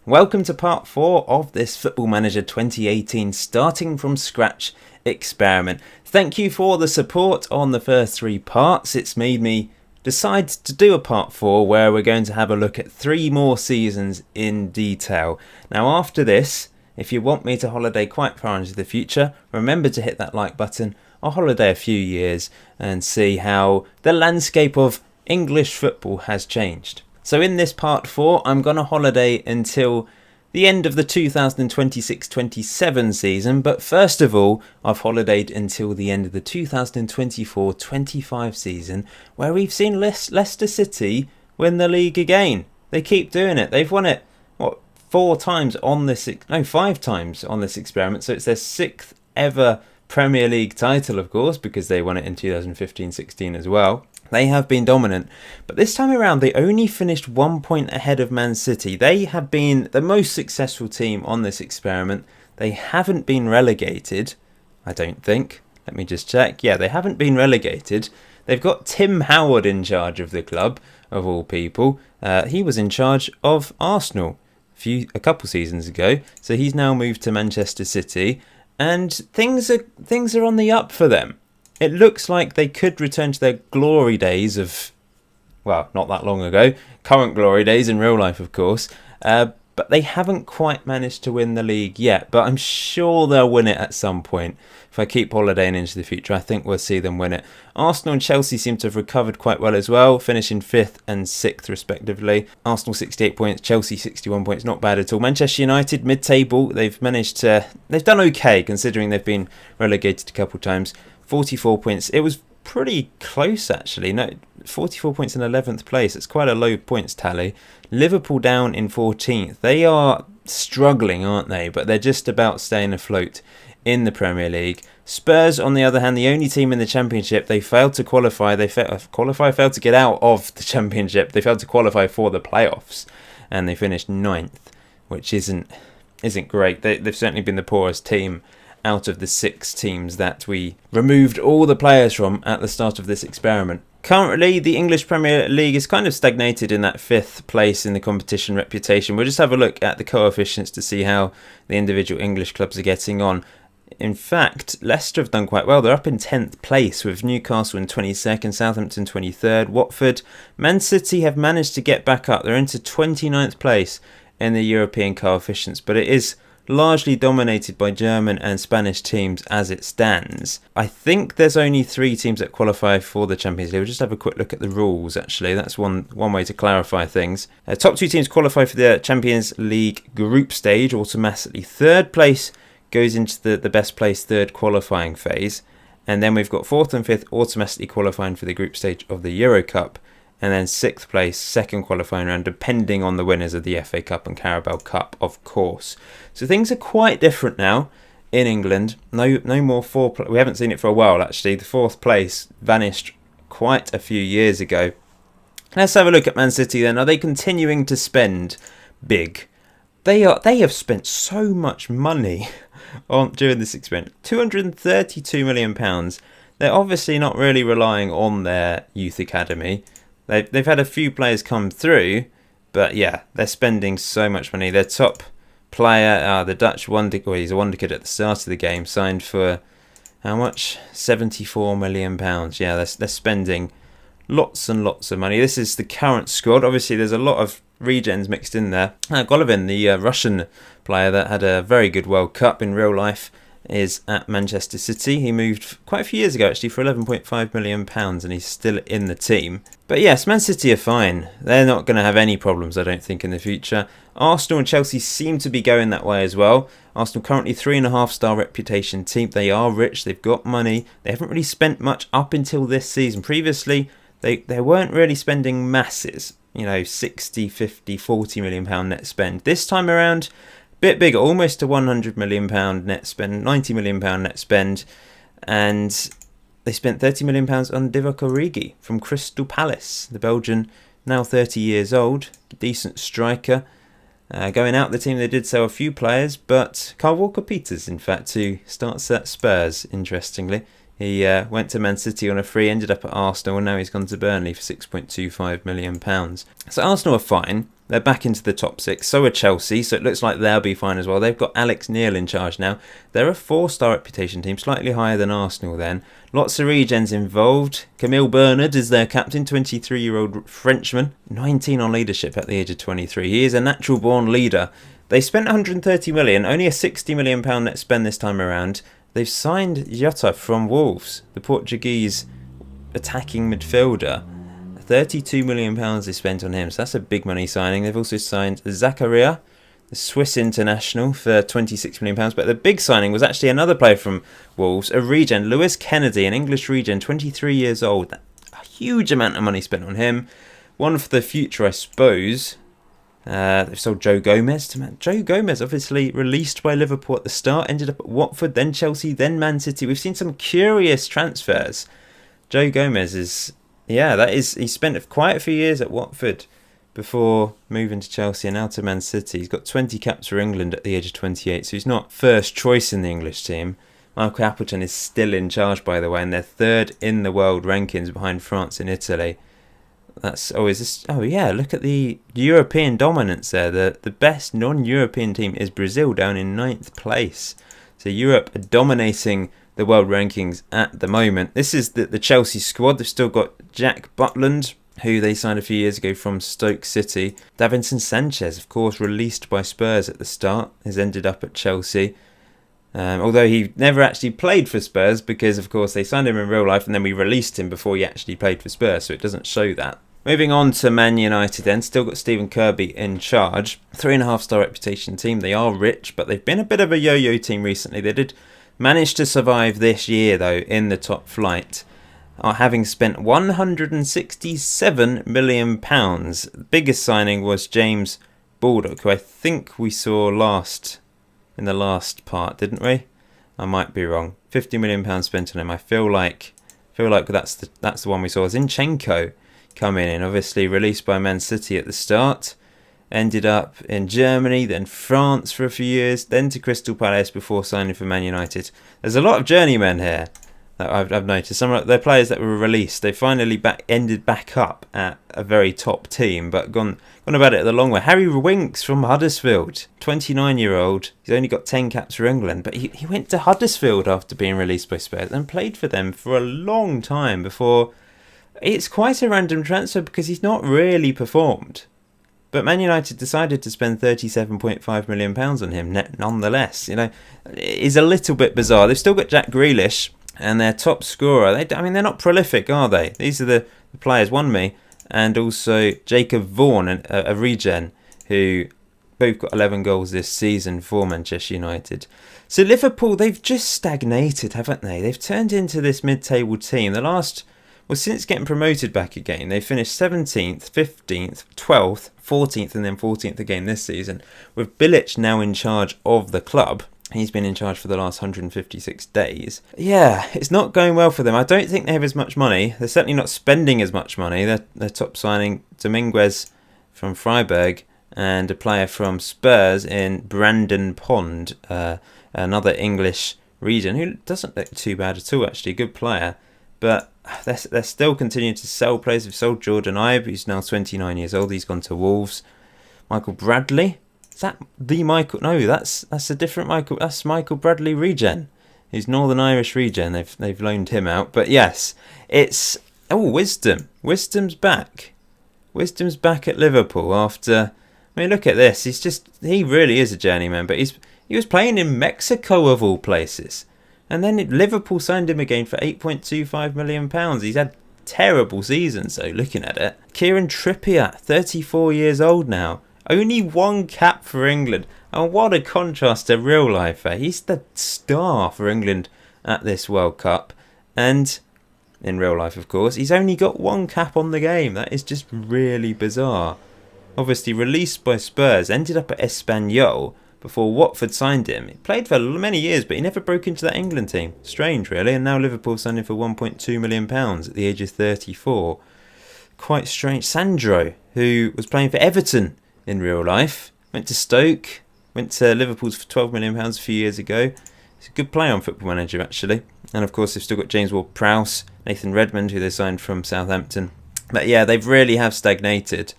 Welcome to part 4 of this Football Manager 2018 starting from scratch experiment. Thank you for the support on the first 3 parts. It's made me decide to do a part 4 where we're going to have a look at 3 more seasons in detail. Now after this, if you want me to holiday quite far into the future, remember to hit that like button. I'll holiday a few years and see how the landscape of English football has changed. So in this part 4, I'm going to holiday until the end of the 2026-27 season. But first of all, I've holidayed until the end of the 2024-25 season, where we've seen Leicester City win the league again. They keep doing it. They've won it, 5 times on this experiment. So it's their 6th ever Premier League title, of course, because they won it in 2015-16 as well. They have been dominant, but this time around they only finished 1 point ahead of Man City. They have been the most successful team on this experiment. They haven't been relegated, I don't think. Let me just check. Yeah, they haven't been relegated. They've got Tim Howard in charge of the club, of all people. He was in charge of Arsenal a couple seasons ago, so he's now moved to Manchester City, and things are on the up for them. It looks like they could return to their glory days of, not that long ago, current glory days in real life, of course, but they haven't quite managed to win the league yet, but I'm sure they'll win it at some point. If I keep holidaying into the future, I think we'll see them win it. Arsenal and Chelsea seem to have recovered quite well as well, finishing 5th and 6th respectively. Arsenal 68 points, Chelsea 61 points, not bad at all. Manchester United, mid-table, they've done okay considering they've been relegated a couple times. 44 points. It was pretty close actually. 44 points in 11th place. It's quite a low points tally. Liverpool down in 14th. They are struggling, aren't they? But they're just about staying afloat in the Premier League. Spurs, on the other hand, the only team in the Championship, they failed to qualify. They failed to get out of the Championship. They failed to qualify for the playoffs, and they finished 9th, which isn't great. They've certainly been the poorest team out of the 6 teams that we removed all the players from at the start of this experiment. Currently, the English Premier League is kind of stagnated in that 5th place in the competition reputation. We'll just have a look at the coefficients to see how the individual English clubs are getting on. In fact, Leicester have done quite well. They're up in 10th place with Newcastle in 22nd, Southampton 23rd, Watford. Man City have managed to get back up. They're into 29th place in the European coefficients, but it is largely dominated by German and Spanish teams as it stands. I think there's only 3 teams that qualify for the Champions League. We'll just have a quick look at the rules, actually. That's one way to clarify things. Top 2 teams qualify for the Champions League group stage automatically. 3rd place goes into the best place 3rd qualifying phase. And then we've got 4th and 5th automatically qualifying for the group stage of the Euro Cup. And then 6th place, 2nd qualifying round, depending on the winners of the FA Cup and Carabao Cup, of course. So things are quite different now in England. No more 4. We haven't seen it for a while, actually. The 4th place vanished quite a few years ago. Let's have a look at Man City then. Are they continuing to spend big? They have spent so much money during this experiment. £232 million. They're obviously not really relying on their youth academy. They've had a few players come through, but yeah, they're spending so much money. Their top player, the Dutch wonder, he's a wonder kid at the start of the game, signed for how much? £74 million. Yeah, they're spending lots and lots of money. This is the current squad. Obviously, there's a lot of regens mixed in there. Golovin, the Russian player that had a very good World Cup in real life, is at Manchester City. He moved quite a few years ago actually for £11.5 million and he's still in the team. But yes, Man City are fine. They're not going to have any problems, I don't think, in the future. Arsenal and Chelsea seem to be going that way as well. Arsenal currently 3.5-star reputation team. They are rich, they've got money. They haven't really spent much up until this season. Previously, they weren't really spending masses. 60, 50, 40 million pound net spend. This time around, bit bigger, almost to £100 million net spend, £90 million net spend, and they spent £30 million on Divock Origi from Crystal Palace. The Belgian, now 30 years old, decent striker. Going out the team, they did sell a few players, but Kyle Walker-Peters, in fact, who starts at Spurs, interestingly. He went to Man City on a free, ended up at Arsenal, and now he's gone to Burnley for £6.25 million. So Arsenal are fine. They're back into the top 6. So are Chelsea, so it looks like they'll be fine as well. They've got Alex Neil in charge now. They're a 4-star reputation team, slightly higher than Arsenal then. Lots of regens involved. Camille Bernard is their captain, 23-year-old Frenchman. 19 on leadership at the age of 23. He is a natural-born leader. They spent 130 million, only a 60 million pound net spend this time around. They've signed Jota from Wolves, the Portuguese attacking midfielder. 32 million pounds they spent on him, so that's a big money signing. They've also signed Zakaria, the Swiss international, for 26 million pounds. But the big signing was actually another player from Wolves, a regen, Lewis Kennedy, an English regen, 23 years old. A huge amount of money spent on him. One for the future, I suppose. They've sold Joe Gomez to Joe Gomez, obviously released by Liverpool at the start, ended up at Watford, then Chelsea, then Man City. We've seen some curious transfers. Joe Gomez is, he spent quite a few years at Watford before moving to Chelsea and now to Man City. He's got 20 caps for England at the age of 28, so he's not first choice in the English team. Michael Appleton is still in charge, by the way, and they're third in the world rankings behind France and Italy. Look at the European dominance there. The best non-European team is Brazil, down in 9th place. So Europe are dominating the world rankings at the moment. This is the Chelsea squad. They've still got Jack Butland, who they signed a few years ago from Stoke City. Davinson Sanchez, of course, released by Spurs at the start, has ended up at Chelsea. Although he never actually played for Spurs, because of course they signed him in real life and then we released him before he actually played for Spurs, so it doesn't show that. Moving on to Man United then, still got Stephen Kirby in charge. 3.5-star reputation team. They are rich, but they've been a bit of a yo-yo team recently. They did manage to survive this year though in the top flight, having spent £167 million. The biggest signing was James Baldock, who I think we saw in the last part, didn't we? I might be wrong. £50 million spent on him. I feel like that's the one we saw. Zinchenko coming in, obviously released by Man City at the start, ended up in Germany, then France for a few years, then to Crystal Palace before signing for Man United. There's a lot of journeymen here that I've noticed. Some of their players that were released, they finally ended back up at a very top team, but gone about it the long way. Harry Winks from Huddersfield, 29-year-old. He's only got 10 caps for England, but he went to Huddersfield after being released by Spurs and played for them for a long time before. It's quite a random transfer because he's not really performed. But Man United decided to spend £37.5 million on him nonetheless. It is a little bit bizarre. They've still got Jack Grealish and their top scorer. They're not prolific, are they? These are the players, me, and also Jacob Vaughan, a regen, who both got 11 goals this season for Manchester United. So Liverpool, they've just stagnated, haven't they? They've turned into this mid-table team. Since getting promoted back again, they finished 17th, 15th, 12th, 14th and then 14th again this season, with Bilic now in charge of the club. He's been in charge for the last 156 days. Yeah, it's not going well for them. I don't think they have as much money. They're certainly not spending as much money. Their top signing, Dominguez from Freiburg, and a player from Spurs in Brandon Pond, another English region, who doesn't look too bad at all, actually. Good player. But they're still continuing to sell players. They've sold Jordan Ibe, who's now 29 years old. He's gone to Wolves. Michael Bradley. Is that the Michael? No, that's a different Michael. That's Michael Bradley regen. He's Northern Irish regen. They've loaned him out. But yes, it's Wisdom. Wisdom's back. Wisdom's back at Liverpool after. Look at this. He really is a journeyman. But he was playing in Mexico of all places. And then Liverpool signed him again for £8.25 million. He's had terrible seasons, though, looking at it. Kieran Trippier, 34 years old now. Only one cap for England. And what a contrast to real life. He's the star for England at this World Cup. And in real life, of course, he's only got one cap on the game. That is just really bizarre. Obviously released by Spurs, ended up at Espanyol before Watford signed him. He played for many years, but he never broke into that England team. Strange, really. And now Liverpool signed him for £1.2 million at the age of 34. Quite strange. Sandro, who was playing for Everton in real life, went to Stoke, went to Liverpool's for £12 million a few years ago. He's a good player on Football Manager, actually. And of course, they've still got James Ward-Prowse, Nathan Redmond, who they signed from Southampton. But yeah, they really have stagnated.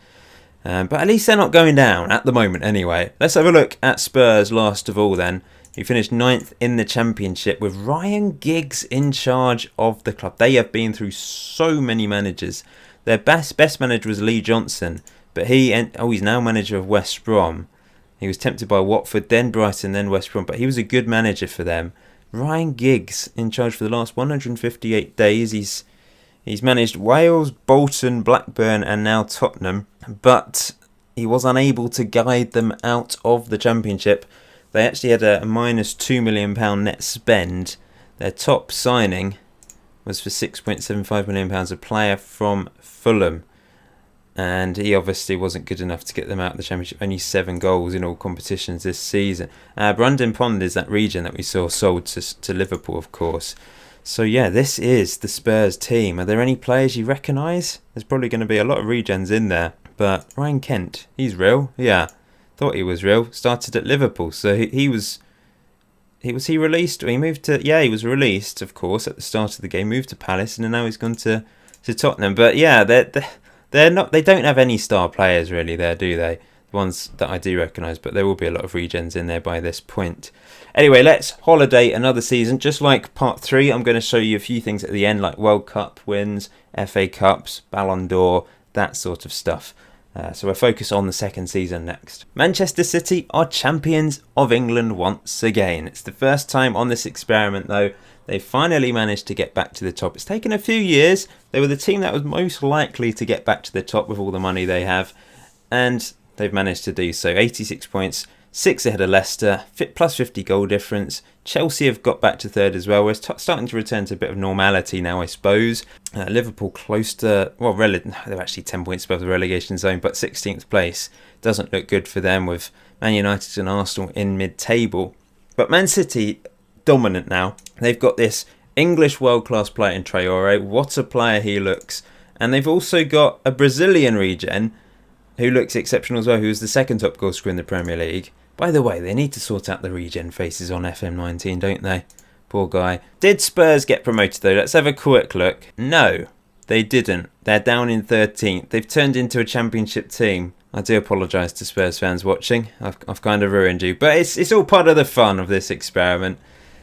But at least they're not going down at the moment anyway. Let's have a look at Spurs last of all then. He finished 9th in the Championship with Ryan Giggs in charge of the club. They have been through so many managers. Their best manager was Lee Johnson, but he's now manager of West Brom. He was tempted by Watford, then Brighton, then West Brom, but he was a good manager for them. Ryan Giggs in charge for the last 158 days. He's managed Wales, Bolton, Blackburn and now Tottenham, but he was unable to guide them out of the Championship. They actually had a minus £2 million net spend. Their top signing was for £6.75 million, a player from Fulham. And he obviously wasn't good enough to get them out of the Championship. Only 7 goals in all competitions this season. Brandon Pond is that region that we saw sold to Liverpool, of course. So yeah, this is the Spurs team. Are there any players you recognise? There's probably going to be a lot of regens in there. But Ryan Kent, he's real. Yeah, thought he was real. Started at Liverpool, so he was released? Or he moved to? Yeah, he was released, of course, at the start of the game. Moved to Palace, and now he's gone to Tottenham. But yeah, they're not. They don't have any star players really there, do they? The ones that I do recognise, but there will be a lot of regens in there by this point. Anyway, let's holiday another season. Just like part 3, I'm going to show you a few things at the end, like World Cup wins, FA Cups, Ballon d'Or, that sort of stuff. So we'll focus on the second season next. Manchester City are champions of England once again. It's the first time on this experiment, though. They finally managed to get back to the top. It's taken a few years. They were the team that was most likely to get back to the top with all the money they have. And they've managed to do so. 86 points, 6 ahead of Leicester, plus 50 goal difference. Chelsea have got back to third as well. We're starting to return to a bit of normality now, I suppose. Liverpool close to, they're actually 10 points above the relegation zone, but 16th place doesn't look good for them with Man United and Arsenal in mid-table. But Man City, dominant now. They've got this English world-class player in Traore. What a player he looks. And they've also got a Brazilian regen who looks exceptional as well, who was the second top goal scorer in the Premier League. By the way, they need to sort out the regen faces on FM19, don't they? Poor guy. Did Spurs get promoted though? Let's have a quick look. No, they didn't. They're down in 13th. They've turned into a championship team. I do apologise to Spurs fans watching. I've kind of ruined you. But it's all part of the fun of this experiment.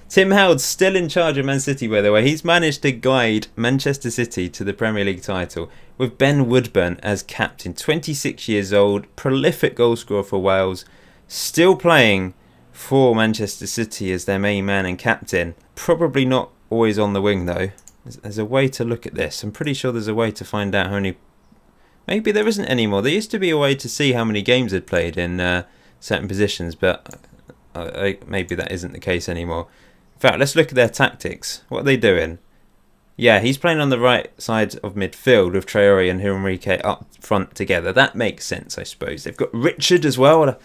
Tim Howard's still in charge of Man City, by the way. He's managed to guide Manchester City to the Premier League title with Ben Woodburn as captain. 26 years old, prolific goalscorer for Wales, still playing for Manchester City as their main man and captain. Probably not always on the wing, though. There's a way to look at this. I'm pretty sure there's a way to find out how many... Maybe there isn't anymore. There used to be a way to see how many games they'd played in certain positions, but maybe that isn't the case anymore. In fact, let's look at their tactics. What are they doing? Yeah, he's playing on the right side of midfield with Traore and Henrique up front together. That makes sense, I suppose. They've got Richard as well,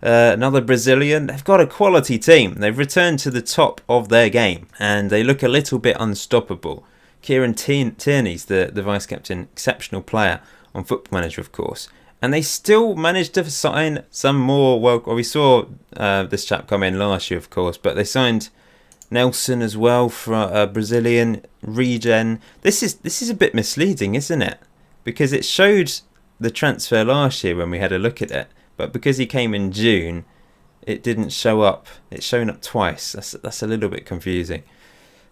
another Brazilian. They've got a quality team. They've returned to the top of their game, and they look a little bit unstoppable. Kieran Tierney's the vice-captain, exceptional player on Football Manager, of course. And they still managed to sign some more... Well, we saw this chap come in last year, of course, but they signed... Nelson as well for a Brazilian regen. This is a bit misleading, isn't it? Because it showed the transfer last year when we had a look at it, but because he came in June, it didn't show up. It's shown up twice. That's a little bit confusing.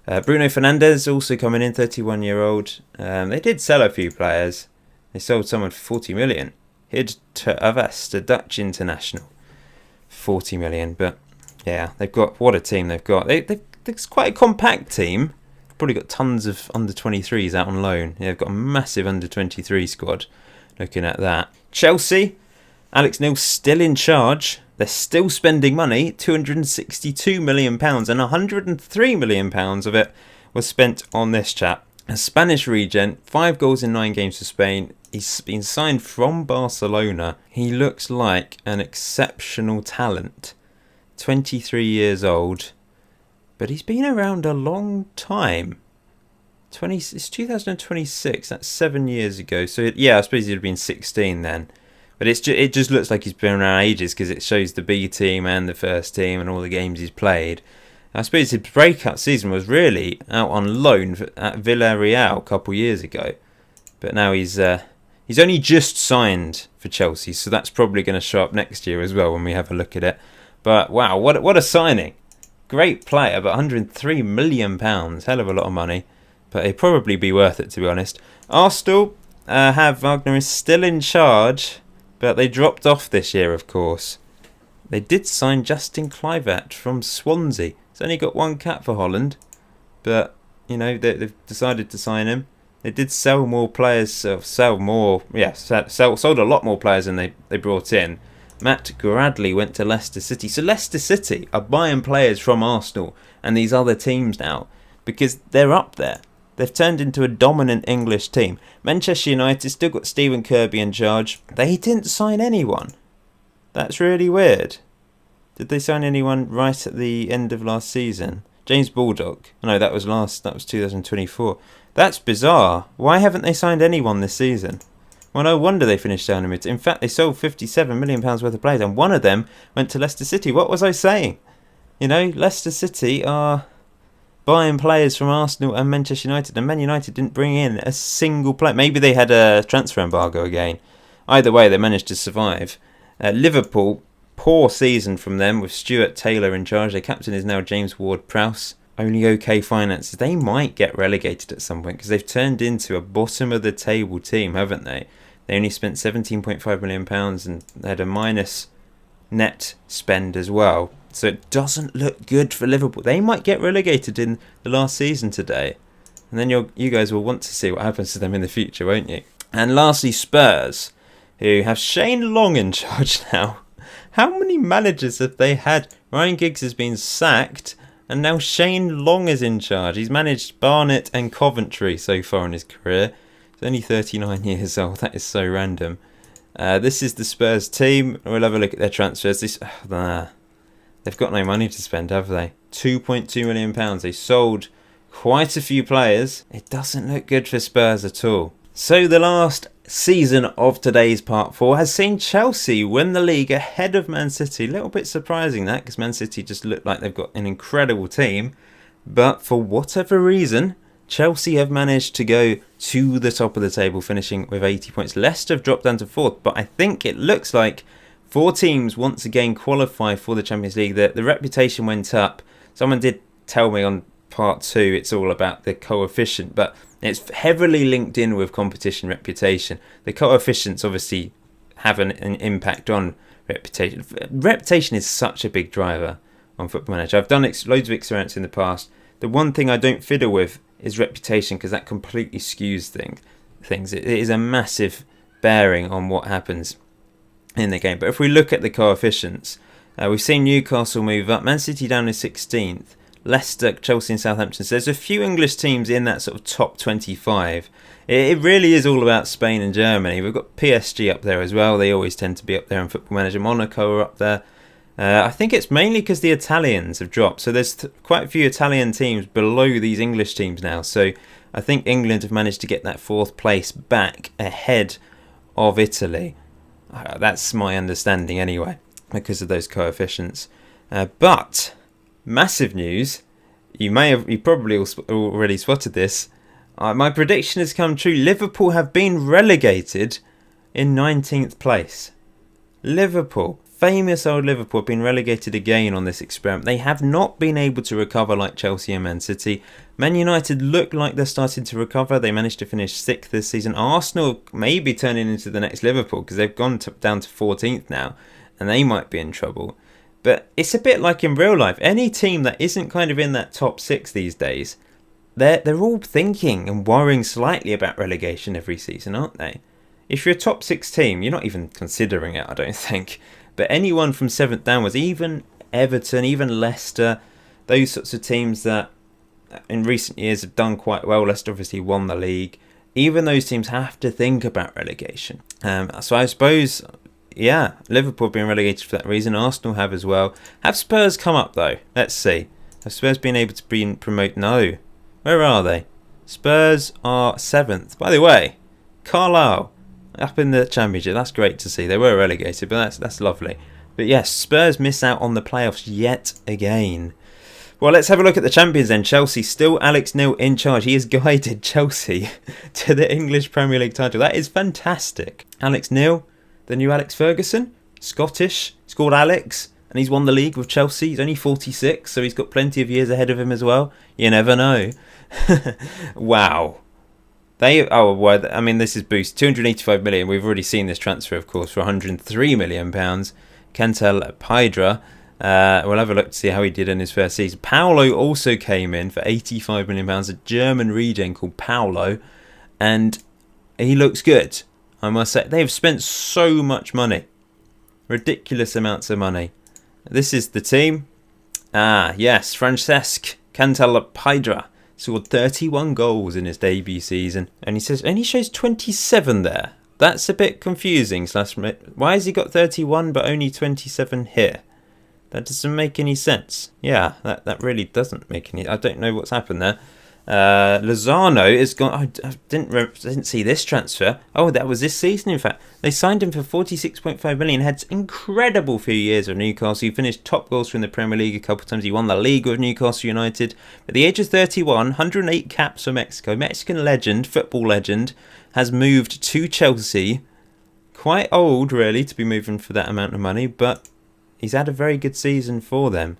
Bruno Fernandes also coming in, 31-year-old. They did sell a few players. They sold someone for 40 million. Hid to Avest, a Dutch international, 40 million. But yeah, what a team they've got. It's quite a compact team. Probably got tons of under-23s out on loan. Yeah, they've got a massive under-23 squad. Looking at that. Chelsea, Alex Neil's still in charge. They're still spending money, £262 million, and £103 million of it was spent on this chap. A Spanish regen, 5 goals in 9 games for Spain. He's been signed from Barcelona. He looks like an exceptional talent. 23 years old. But he's been around a long time. It's 2026. That's 7 years ago. So yeah, I suppose he'd have been 16 then. But it just looks like he's been around ages because it shows the B team and the first team and all the games he's played. I suppose his breakout season was really out on loan at Villarreal a couple years ago. But now he's He's only just signed for Chelsea, so that's probably going to show up next year as well when we have a look at it. But wow, what a signing. Great player, but £103 million. Hell of a lot of money. But it'd probably be worth it, to be honest. Arsenal have Wagner is still in charge, but they dropped off this year, of course. They did sign Justin Kluivert from Swansea. He's only got one cap for Holland, but they've decided to sign him. They did sell more players, sold a lot more players than they brought in. Matt Gradley went to Leicester City. So Leicester City are buying players from Arsenal and these other teams now because they're up there. They've turned into a dominant English team. Manchester United still got Stephen Kirby in charge. They didn't sign anyone. That's really weird. Did they sign anyone right at the end of last season? James Baldock. No, that was 2024. That's bizarre. Why haven't they signed anyone this season? Well, no wonder they finished down in mid. In fact, they sold £57 million worth of players, and one of them went to Leicester City. What was I saying? Leicester City are buying players from Arsenal and Manchester United, and Man United didn't bring in a single player. Maybe they had a transfer embargo again. Either way, they managed to survive. Liverpool, poor season from them with Stuart Taylor in charge. Their captain is now James Ward-Prowse. Only okay finances. They might get relegated at some point because they've turned into a bottom of the table team, haven't they? They only spent £17.5 million and they had a minus net spend as well. So it doesn't look good for Liverpool. They might get relegated in the last season today. And then you guys will want to see what happens to them in the future, won't you? And lastly, Spurs, who have Shane Long in charge now. How many managers have they had? Ryan Giggs has been sacked. And now Shane Long is in charge. He's managed Barnet and Coventry so far in his career. He's only 39 years old. That is so random. This is the Spurs team. We'll have a look at their transfers. They've got no money to spend, have they? £2.2 million. They sold quite a few players. It doesn't look good for Spurs at all. So the last season of today's part 4 has seen Chelsea win the league ahead of Man City. A little bit surprising that, because Man City just look like they've got an incredible team. But for whatever reason, Chelsea have managed to go to the top of the table, finishing with 80 points. Leicester have dropped down to 4th, but I think it looks like 4 teams once again qualify for the Champions League. The reputation went up. Someone did tell me on part 2 it's all about the coefficient, but it's heavily linked in with competition reputation. The coefficients obviously have an impact on reputation. Reputation is such a big driver on Football Manager. I've done loads of experiments in the past. The one thing I don't fiddle with is reputation, because that completely skews things. It is a massive bearing on what happens in the game. But if we look at the coefficients, we've seen Newcastle move up, Man City down to 16th, Leicester, Chelsea and Southampton. So there's a few English teams in that sort of top 25. It really is all about Spain and Germany. We've got PSG up there as well. They always tend to be up there in Football Manager. Monaco are up there. I think it's mainly because the Italians have dropped. So there's quite a few Italian teams below these English teams now. So I think England have managed to get that 4th place back ahead of Italy. That's my understanding anyway, because of those coefficients. But massive news. You probably already spotted this. My prediction has come true. Liverpool have been relegated in 19th place. Liverpool, famous old Liverpool, have been relegated again on this experiment. They have not been able to recover like Chelsea and Man City. Man United look like they're starting to recover. They managed to finish 6th this season. Arsenal may be turning into the next Liverpool, because they've gone down to 14th now, and they might be in trouble. But it's a bit like in real life. Any team that isn't kind of in that top 6 these days, they're all thinking and worrying slightly about relegation every season, aren't they? If you're a top 6 team, you're not even considering it, I don't think. But anyone from 7th downwards, even Everton, even Leicester, those sorts of teams that in recent years have done quite well. Leicester obviously won the league. Even those teams have to think about relegation. So I suppose, yeah, Liverpool have been relegated for that reason. Arsenal have as well. Have Spurs come up though? Let's see. Have Spurs been able to promote? No. Where are they? Spurs are 7th. By the way, Carlisle up in the Championship. That's great to see. They were relegated, but that's lovely. But yes, Spurs miss out on the playoffs yet again. Well, let's have a look at the champions then. Chelsea, still Alex Neil in charge. He has guided Chelsea to the English Premier League title. That is fantastic. Alex Neil, the new Alex Ferguson, Scottish. He's called Alex, and he's won the league with Chelsea. He's only 46, so he's got plenty of years ahead of him as well. You never know. Wow. This is boost. 285 million. We've already seen this transfer, of course, for 103 million pounds. Kentel Pydra. We'll have a look to see how he did in his first season. Paulo also came in for 85 million pounds. A German regen called Paulo, and he looks good. I must say, they've spent so much money, ridiculous amounts of money. This is the team. Yes, Francesc Kentel Pydra scored 31 goals in his debut season, and he shows 27 there. That's a bit confusing. Why has he got 31 but only 27 here? That doesn't make any sense. Yeah, that really doesn't make any. I don't know what's happened there. Lozano is gone. I didn't see this transfer. Oh, that was this season. In fact, they signed him for 46.5 million. Had an incredible few years of Newcastle. He finished top goals from the Premier League a couple of times. He won the league with Newcastle United. At the age of 31, 108 caps for Mexico. Mexican legend, football legend, has moved to Chelsea. Quite old, really, to be moving for that amount of money, but he's had a very good season for them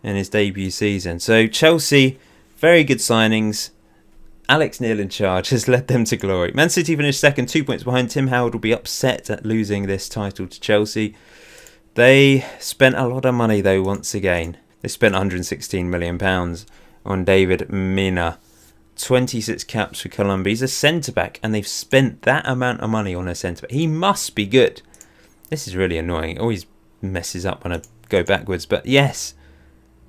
in his debut season. So Chelsea, very good signings. Alex Neil in charge has led them to glory. Man City finished second, 2 points behind. Tim Howard will be upset at losing this title to Chelsea. They spent a lot of money though once again. They spent £116 million on David Mina. 26 caps for Colombia. He's a centre-back and they've spent that amount of money on a centre-back. He must be good. This is really annoying. It always messes up when I go backwards, but yes,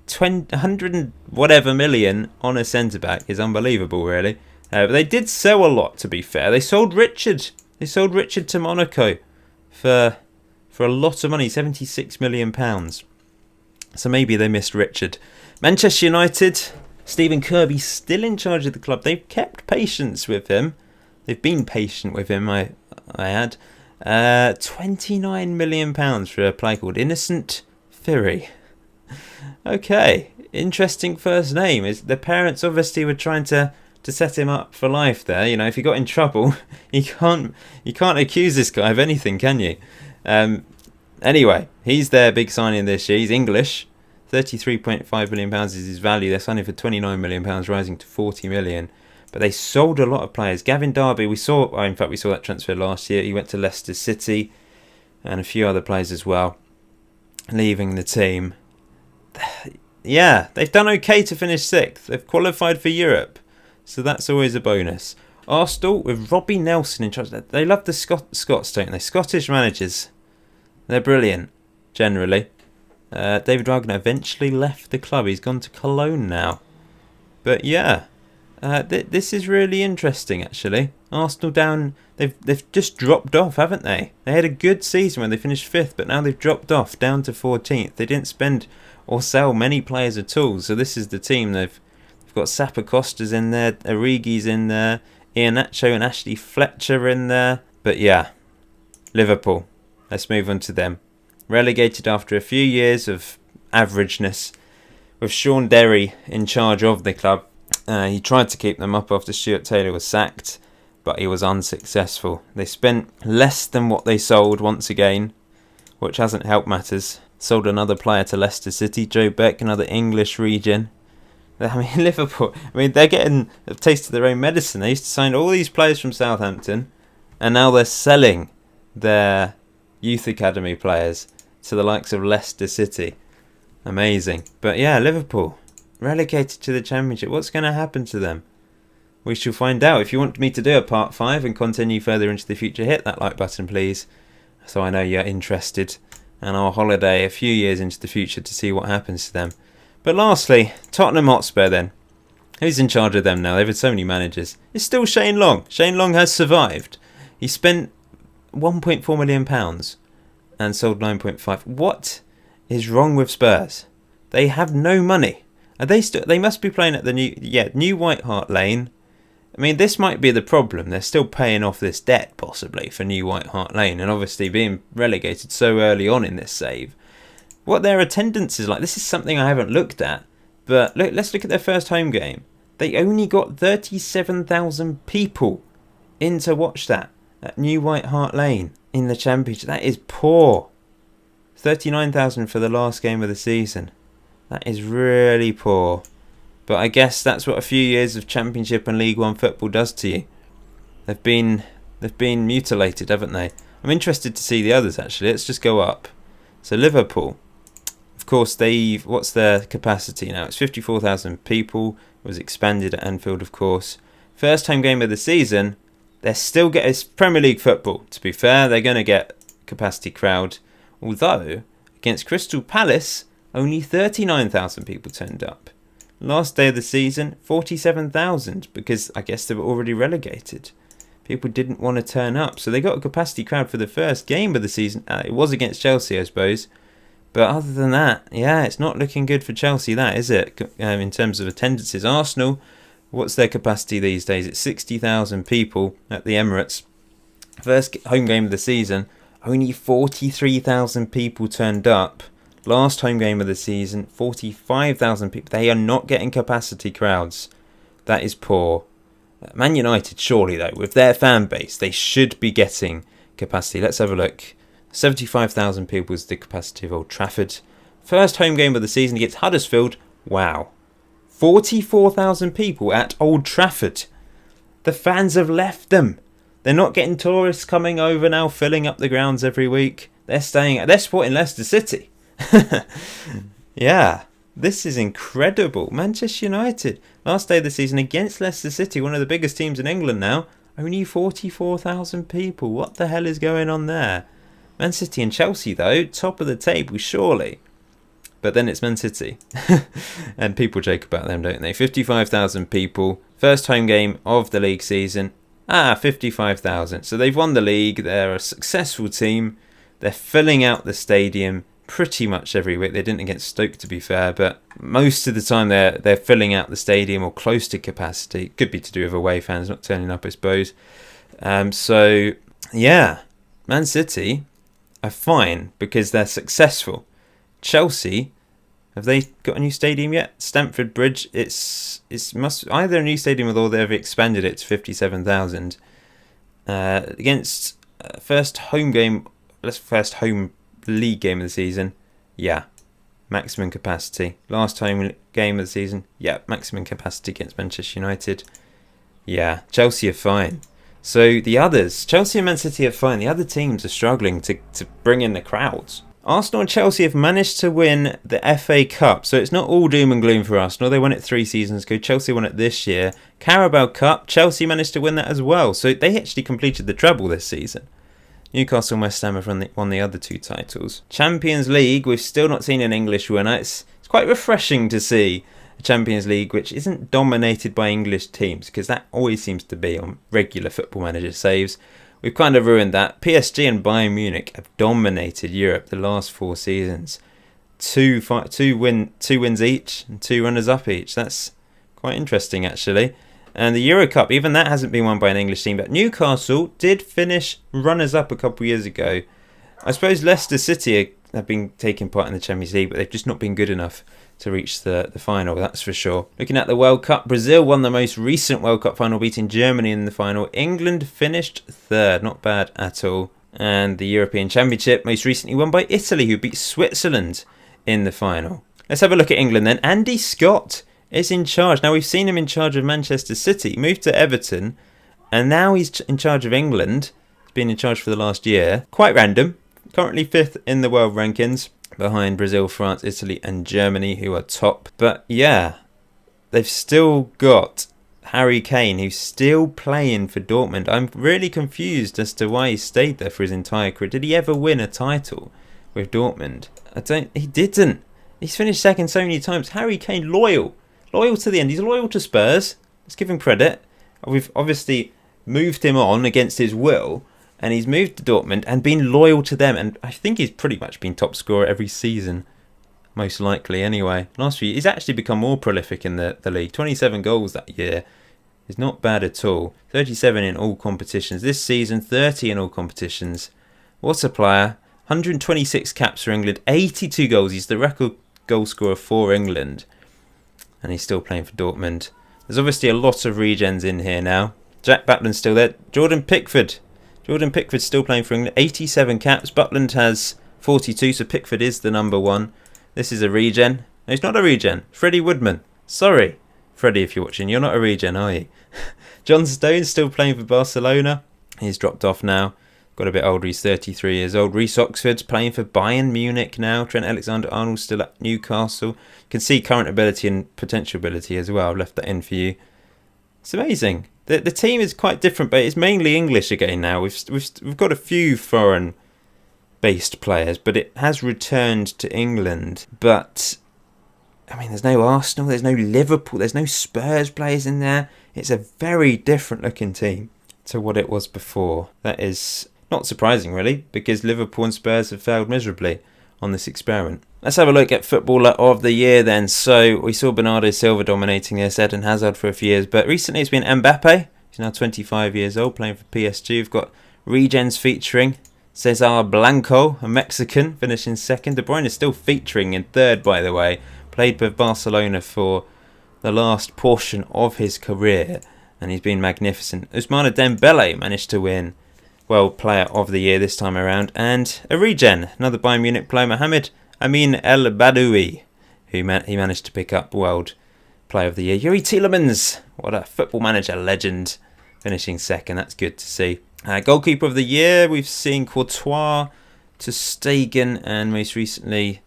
100 and whatever million on a centre back is unbelievable, really. But they did sell a lot, to be fair. They sold Richard. They sold Richard to Monaco for a lot of money, £76 million. So maybe they missed Richard. Manchester United, Stephen Kirby still in charge of the club. They've kept patience with him. They've been patient with him, I add. £29 million for a player called Innocent Fury. Okay, interesting first name. The parents obviously were trying to set him up for life there. You know, if he got in trouble, you can't accuse this guy of anything, can you? Anyway, he's their big signing this year. He's English. £33.5 million is his value. They're signing for £29 million, rising to £40 million. But they sold a lot of players. Gavin Darby, we saw that transfer last year. He went to Leicester City, and a few other players as well, leaving the team. Yeah, they've done okay to finish 6th. They've qualified for Europe, so that's always a bonus. Arsenal with Robbie Nelson in charge. They love the Scots, don't they? Scottish managers. They're brilliant, generally. David Wagner eventually left the club. He's gone to Cologne now. But yeah, this is really interesting, actually. Arsenal down. They've just dropped off, haven't they? They had a good season when they finished 5th, but now they've dropped off down to 14th. They didn't spend or sell many players at all. So this is the team. They've got Sapa Costa's in there, Origi's in there, Iheanacho and Ashley Fletcher in there. But yeah, Liverpool. Let's move on to them. Relegated after a few years of averageness, with Sean Derry in charge of the club. He tried to keep them up after Stuart Taylor was sacked, but he was unsuccessful. They spent less than what they sold once again, which hasn't helped matters. Sold another player to Leicester City, Joe Beck, another English region. I mean, Liverpool, they're getting a taste of their own medicine. They used to sign all these players from Southampton, and now they're selling their youth academy players to the likes of Leicester City. Amazing. But yeah, Liverpool, relegated to the Championship. What's going to happen to them? We shall find out. If you want me to do a part 5 and continue further into the future, hit that like button, please, so I know you're interested. And I'll holiday a few years into the future to see what happens to them. But lastly, Tottenham Hotspur then. Who's in charge of them now? They've had so many managers. It's still Shane Long. Shane Long has survived. He spent £1.4 million and sold 9.5. What is wrong with Spurs? They have no money. Are they still? They must be playing at the new White Hart Lane. I mean, this might be the problem. They're still paying off this debt, possibly, for New White Hart Lane, and obviously being relegated so early on in this save. What their attendance is like, this is something I haven't looked at, But look, let's look at their first home game. They only got 37,000 people in to watch that at New White Hart Lane in the Championship. That is poor. 39,000 for the last game of the season. That is really poor. But I guess that's what a few years of Championship and League One football does to you. They've been mutilated, haven't they? I'm interested to see the others, actually. Let's just go up. So Liverpool, of course, what's their capacity now? It's 54,000 people. It was expanded at Anfield, of course. First home game of the season. They're still getting, it's Premier League football. To be fair, they're going to get capacity crowd. Although, against Crystal Palace, only 39,000 people turned up. Last day of the season, 47,000, because I guess they were already relegated. People didn't want to turn up, so they got a capacity crowd for the first game of the season. It was against Chelsea, I suppose. But other than that, yeah, it's not looking good for Chelsea, that, is it? In terms of attendances. Arsenal, what's their capacity these days? It's 60,000 people at the Emirates. First home game of the season, only 43,000 people turned up. Last home game of the season, 45,000 people. They are not getting capacity crowds. That is poor. Man United, surely though, with their fan base, they should be getting capacity. Let's have a look. 75,000 people is the capacity of Old Trafford. First home game of the season against Huddersfield. Wow. 44,000 people at Old Trafford. The fans have left them. They're not getting tourists coming over now, filling up the grounds every week. They're supporting Leicester City. Yeah, this is incredible. Manchester United, last day of the season against Leicester City, one of the biggest teams in England now. Only 44,000 people. What the hell is going on there? Man City and Chelsea, though, top of the table, surely. But then it's Man City. And people joke about them, don't they? 55,000 people. First home game of the league season. 55,000. So they've won the league. They're a successful team. They're filling out the stadium pretty much every week. They didn't against Stoke, to be fair, but most of the time they're filling out the stadium or close to capacity. Could be to do with away fans not turning up, I suppose. So, yeah, Man City are fine because they're successful. Chelsea, have they got a new stadium yet? Stamford Bridge, it's must either a new stadium or they've expanded it to 57,000. Against first home league game of the season, yeah, maximum capacity. Last home game of the season, yeah, maximum capacity against Manchester United. Yeah, Chelsea are fine. So the others, Chelsea and Man City are fine. The other teams are struggling to bring in the crowds. Arsenal and Chelsea have managed to win the FA Cup, so it's not all doom and gloom for Arsenal. They won it 3 seasons ago. Chelsea won it this year. Carabao Cup, Chelsea managed to win that as well. So they actually completed the treble this season. Newcastle and West Ham have won the other 2 titles. Champions League, we've still not seen an English winner. It's quite refreshing to see a Champions League which isn't dominated by English teams, because that always seems to be on regular Football Manager saves. We've kind of ruined that. PSG and Bayern Munich have dominated Europe the last 4 seasons. Two wins each and 2 runners-up each. That's quite interesting, actually. And the Euro Cup, even that hasn't been won by an English team. But Newcastle did finish runners-up a couple of years ago. I suppose Leicester City have been taking part in the Champions League, but they've just not been good enough to reach the final, that's for sure. Looking at the World Cup, Brazil won the most recent World Cup final, beating Germany in the final. England finished 3rd, not bad at all. And the European Championship, most recently won by Italy, who beat Switzerland in the final. Let's have a look at England then. Andy Scott is in charge. Now, we've seen him in charge of Manchester City, moved to Everton, and now he's in charge of England. He's been in charge for the last year. Quite random. Currently 5th in the world rankings, behind Brazil, France, Italy and Germany, who are top. But yeah, they've still got Harry Kane, who's still playing for Dortmund. I'm really confused as to why he stayed there for his entire career. Did he ever win a title with Dortmund? He didn't. He's finished second so many times. Harry Kane, loyal to the end. He's loyal to Spurs. Let's give him credit. We've obviously moved him on against his will, and he's moved to Dortmund and been loyal to them. And I think he's pretty much been top scorer every season. Most likely, anyway. Last few years, he's actually become more prolific in the league. 27 goals that year is not bad at all. 37 in all competitions. This season, 30 in all competitions. What a player. 126 caps for England. 82 goals. He's the record goal scorer for England. and he's still playing for Dortmund. There's obviously a lot of regens in here now. Jack Butland's still there. Jordan Pickford's still playing for England. 87 caps. Butland has 42, so Pickford is the number one. This is a regen. No, he's not a regen. Freddie Woodman. Sorry, Freddie, if you're watching. You're not a regen, are you? John Stone's still playing for Barcelona. He's dropped off now. Got a bit older. He's 33 years old. Reece Oxford's playing for Bayern Munich now. Trent Alexander-Arnold's still at Newcastle. You can see current ability and potential ability as well. I've left that in for you. It's amazing. The team is quite different, but it's mainly English again now. We've got a few foreign-based players, but it has returned to England. But I mean, there's no Arsenal, there's no Liverpool, there's no Spurs players in there. It's a very different looking team to what it was before. That is not surprising, really, because Liverpool and Spurs have failed miserably on this experiment. Let's have a look at Footballer of the Year then. So we saw Bernardo Silva dominating this, Eden Hazard for a few years, but recently it's been Mbappe. He's now 25 years old, playing for PSG. We've got regens featuring Cesar Blanco, a Mexican, finishing second. De Bruyne is still featuring in third, by the way. Played for Barcelona for the last portion of his career, and he's been magnificent. Ousmane Dembele managed to win Player of the Year this time around, and a regen, another Bayern Munich player, Mohamed Amin El Badoui, who he managed to pick up World Player of the Year. Yuri Tielemans, what a Football Manager legend, finishing second. That's good to see. Goalkeeper of the Year, we've seen Courtois, Ter Stegen, and most recently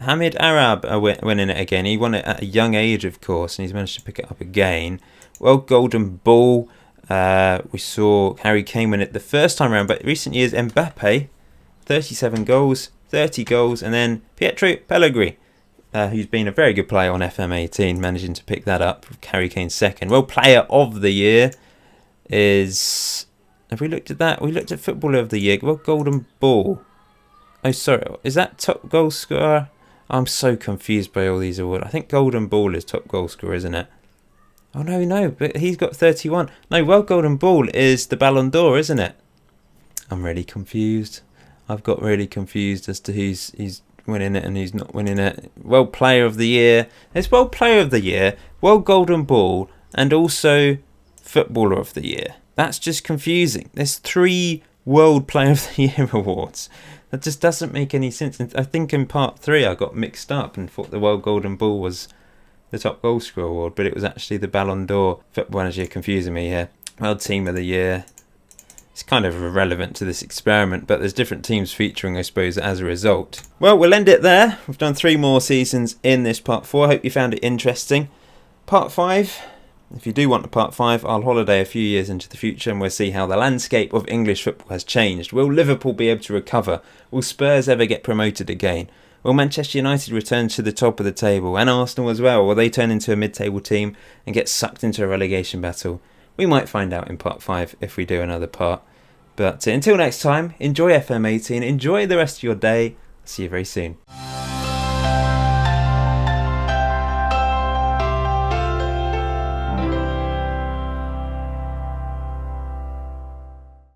Hamid Arab winning it again. He won it at a young age, of course, and he's managed to pick it up again. Golden Ball. We saw Harry Kane win it the first time around, but recent years Mbappe, 37 goals, 30 goals, and then Pietro Pellegrini, who's been a very good player on FM18, managing to pick that up. Harry Kane second. Player of the Year is... Have we looked at that? We looked at Footballer of the Year. Golden Ball. Oh, sorry. Is that top goal scorer? I'm so confused by all these awards. I think Golden Ball is top goal scorer, isn't it? Oh, no, but he's got 31. No, Golden Ball is the Ballon d'Or, isn't it? I'm really confused. I've got really confused as to who's winning it and who's not winning it. Player of the Year. There's Player of the Year, Golden Ball, and also Footballer of the Year. That's just confusing. There's 3 World Player of the Year awards. That just doesn't make any sense. I think in part 3 I got mixed up and thought the Golden Ball was the top goal scorer award, but it was actually the Ballon d'Or. Football Manager confusing me here. World Team of the Year. It's kind of irrelevant to this experiment, but there's different teams featuring, I suppose, as a result. We'll end it there. We've done 3 more seasons in this part 4. I hope you found it interesting. Part 5. If you do want a part 5, I'll holiday a few years into the future and we'll see how the landscape of English football has changed. Will Liverpool be able to recover? Will Spurs ever get promoted again? Will Manchester United return to the top of the table, and Arsenal as well? Will they turn into a mid-table team and get sucked into a relegation battle? We might find out in part 5 if we do another part. But until next time, enjoy FM18, enjoy the rest of your day. See you very soon.